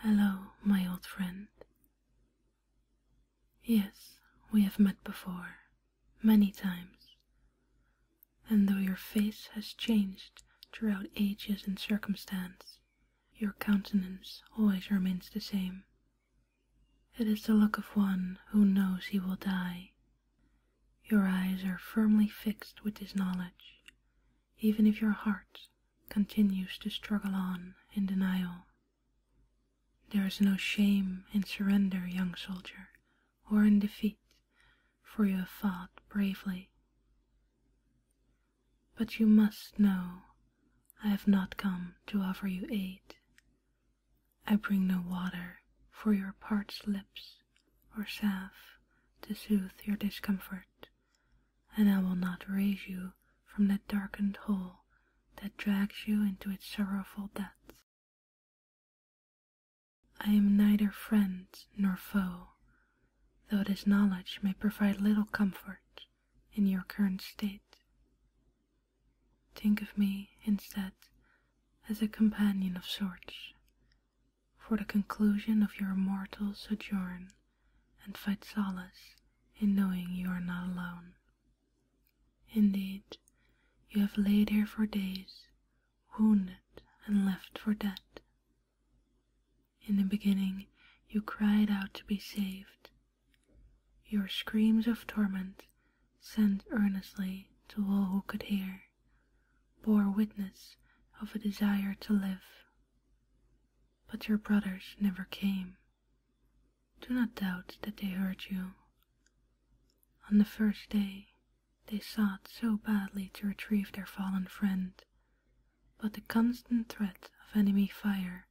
Hello, my old friend. Yes, we have met before, many times, and though your face has changed throughout ages and circumstance, your countenance always remains the same. It is the look of one who knows he will die. Your eyes are firmly fixed with this knowledge, even if your heart continues to struggle on in denial. There is no shame in surrender, young soldier, or in defeat, for you have fought bravely. But you must know, I have not come to offer you aid. I bring no water for your parched lips, or salve to soothe your discomfort, and I will not raise you from that darkened hole that drags you into its sorrowful depths. I am neither friend nor foe, though this knowledge may provide little comfort in your current state. Think of me, instead, as a companion of sorts, for the conclusion of your mortal sojourn, and find solace in knowing you are not alone. Indeed, you have laid here for days, wounded and left for dead. In the beginning, you cried out to be saved. Your screams of torment, sent earnestly to all who could hear, bore witness of a desire to live. But your brothers never came. Do not doubt that they heard you. On the first day, they sought so badly to retrieve their fallen friend, but the constant threat of enemy fire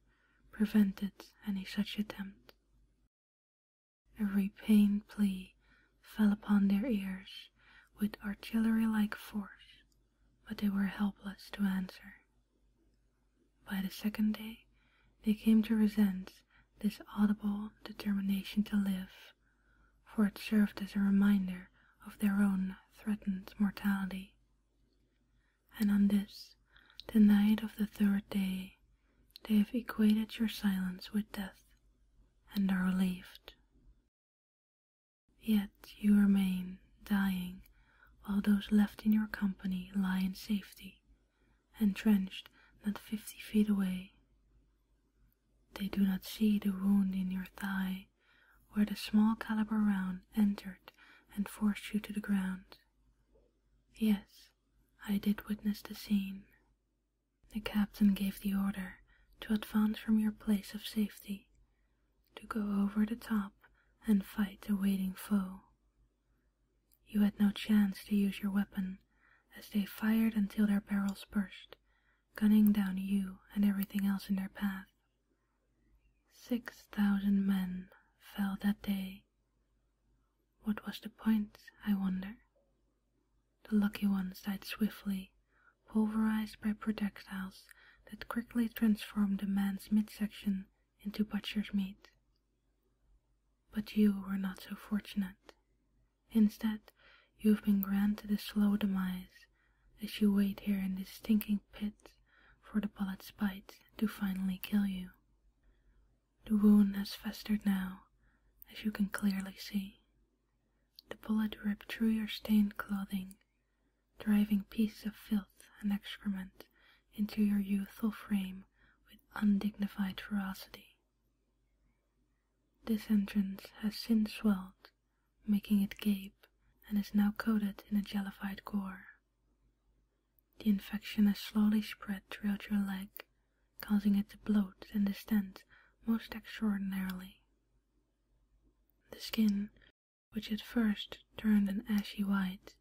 prevented any such attempt. Every pained plea fell upon their ears with artillery-like force, but they were helpless to answer. By the second day, they came to resent this audible determination to live, for it served as a reminder of their own threatened mortality. And on this, the night of the third day, they have equated your silence with death, and are relieved. Yet you remain dying, while those left in your company lie in safety, entrenched not 50 feet away. They do not see the wound in your thigh, where the small caliber round entered and forced you to the ground. Yes, I did witness the scene. The captain gave the order to advance from your place of safety, to go over the top and fight a waiting foe. You had no chance to use your weapon, as they fired until their barrels burst, gunning down you and everything else in their path. 6,000 men fell that day. What was the point, I wonder? The lucky ones died swiftly, pulverized by projectiles that quickly transformed the man's midsection into butcher's meat. But you were not so fortunate. Instead, you have been granted a slow demise, as you wait here in this stinking pit for the bullet's bite to finally kill you. The wound has festered now, as you can clearly see. The bullet ripped through your stained clothing, driving pieces of filth and excrement into your youthful frame with undignified ferocity. This entrance has since swelled, making it gape, and is now coated in a jellified gore. The infection has slowly spread throughout your leg, causing it to bloat and distend most extraordinarily. The skin, which at first turned an ashy white,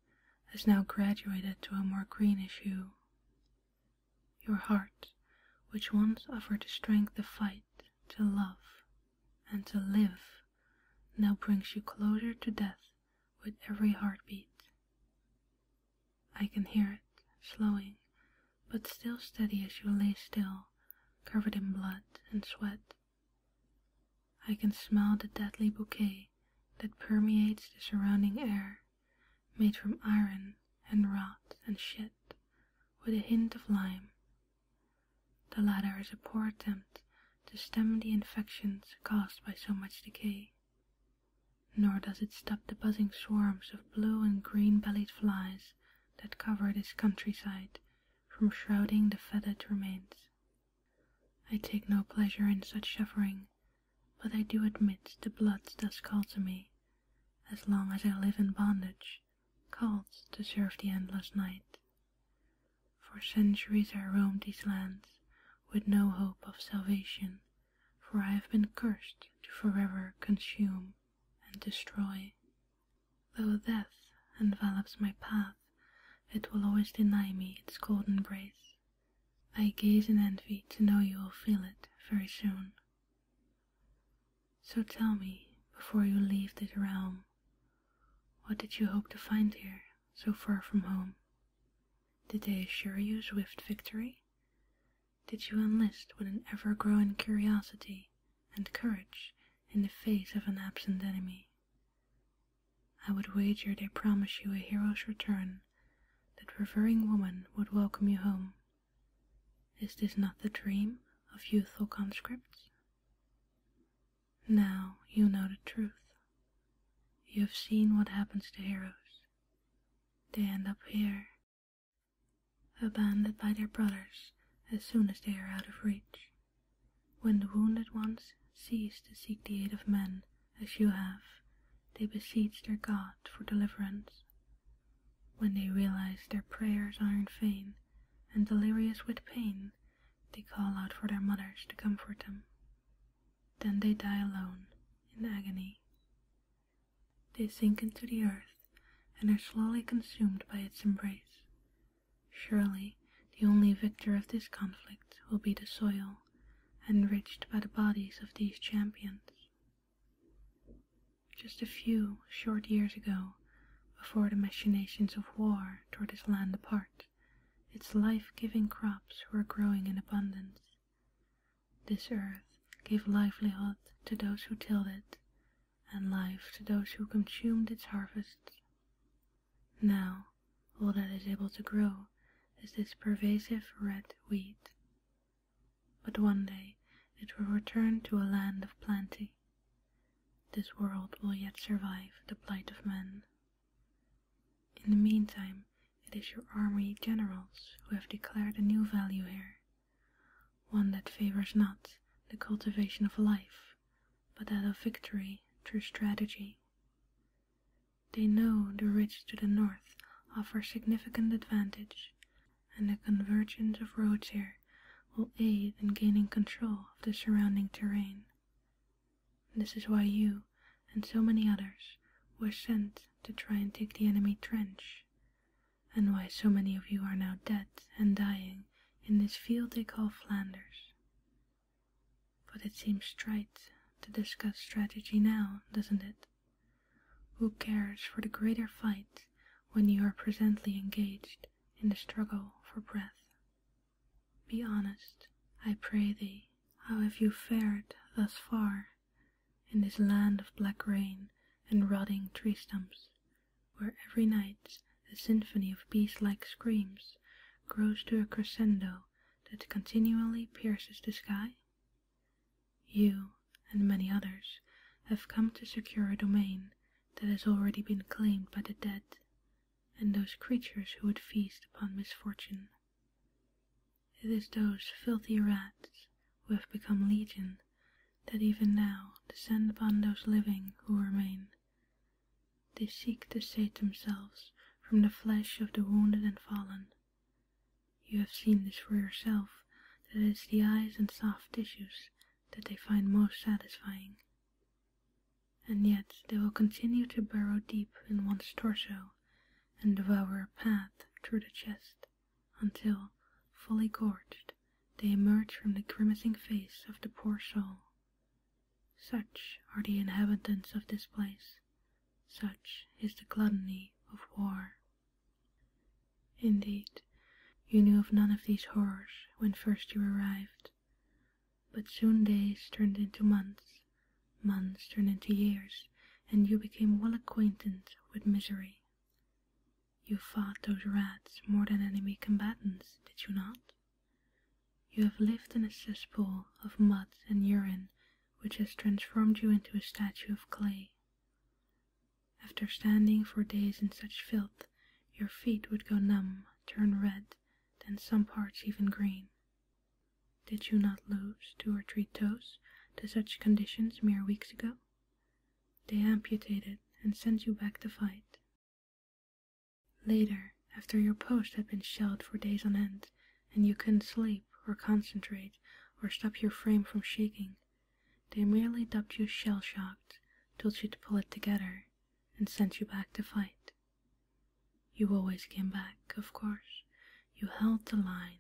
has now graduated to a more greenish hue. Your heart, which once offered the strength to fight, to love, and to live, now brings you closer to death with every heartbeat. I can hear it, slowing, but still steady as you lay still, covered in blood and sweat. I can smell the deadly bouquet that permeates the surrounding air, made from iron and rot and shit, with a hint of lime. The latter is a poor attempt to to stem the infections caused by so much decay. Nor does it stop the buzzing swarms of blue and green-bellied flies that cover this countryside from shrouding the fetid remains. I take no pleasure in such suffering, but I do admit the blood does call to me, as long as I live in bondage, called to serve the endless night. For centuries I roamed these lands, with no hope of salvation, for I have been cursed to forever consume and destroy. Though death envelops my path, it will always deny me its cold embrace. I gaze in envy to know you will feel it very soon. So tell me, before you leave this realm, what did you hope to find here, so far from home? Did they assure you swift victory? Did you enlist with an ever-growing curiosity and courage in the face of an absent enemy? I would wager they promise you a hero's return, that revering woman would welcome you home. Is this not the dream of youthful conscripts? Now you know the truth. You have seen what happens to heroes. They end up here, abandoned by their brothers as soon as they are out of reach. When the wounded ones cease to seek the aid of men, as you have, they beseech their God for deliverance. When they realize their prayers are in vain, and delirious with pain, they call out for their mothers to comfort them. Then they die alone, in agony. They sink into the earth, and are slowly consumed by its embrace. Surely, the only victor of this conflict will be the soil, enriched by the bodies of these champions. Just a few short years ago, before the machinations of war tore this land apart, its life-giving crops were growing in abundance. This earth gave livelihood to those who tilled it, and life to those who consumed its harvests. Now, all that is able to grow is this pervasive red weed. But one day it will return to a land of plenty. This world will yet survive the blight of men. In the meantime, it is your army generals who have declared a new value here, one that favors not the cultivation of life, but that of victory through strategy. They know the ridge to the north offers significant advantage, and the convergence of roads here will aid in gaining control of the surrounding terrain. This is why you, and so many others, were sent to try and take the enemy trench, and why so many of you are now dead and dying in this field they call Flanders. But it seems trite to discuss strategy now, doesn't it? Who cares for the greater fight when you are presently engaged in the struggle for breath? Be honest, I pray thee. How have you fared thus far in this land of black rain and rotting tree stumps, where every night a symphony of beast-like screams grows to a crescendo that continually pierces the sky? You, and many others, have come to secure a domain that has already been claimed by the dead, and those creatures who would feast upon misfortune. It is those filthy rats who have become legion that even now descend upon those living who remain. They seek to sate themselves from the flesh of the wounded and fallen. You have seen this for yourself, that it is the eyes and soft tissues that they find most satisfying. And yet they will continue to burrow deep in one's torso and devour a path through the chest, until, fully gorged, they emerge from the grimacing face of the poor soul. Such are the inhabitants of this place. Such is the gluttony of war. Indeed, you knew of none of these horrors when first you arrived, but soon days turned into months, months turned into years, and you became well acquainted with misery. You fought those rats more than enemy combatants, did you not? You have lived in a cesspool of mud and urine which has transformed you into a statue of clay. After standing for days in such filth, your feet would go numb, turn red, then some parts even green. Did you not lose 2 or 3 toes to such conditions mere weeks ago? They amputated and sent you back to fight. Later, after your post had been shelled for days on end, and you couldn't sleep or concentrate or stop your frame from shaking, they merely dubbed you shell-shocked, told you to pull it together, and sent you back to fight. You always came back, of course. You held the line,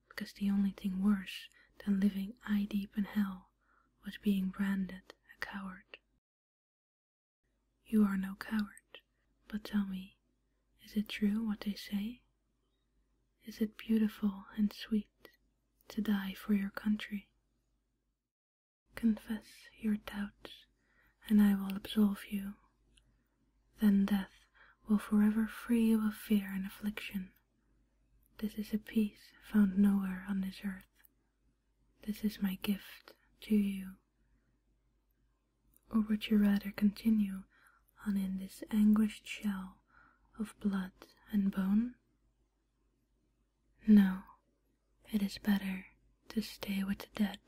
because the only thing worse than living eye-deep in hell was being branded a coward. You are no coward, but tell me, is it true what they say? Is it beautiful and sweet to die for your country? Confess your doubts, and I will absolve you. Then death will forever free you of fear and affliction. This is a peace found nowhere on this earth. This is my gift to you. Or would you rather continue on in this anguished shell of blood and bone? No, it is better to stay with the dead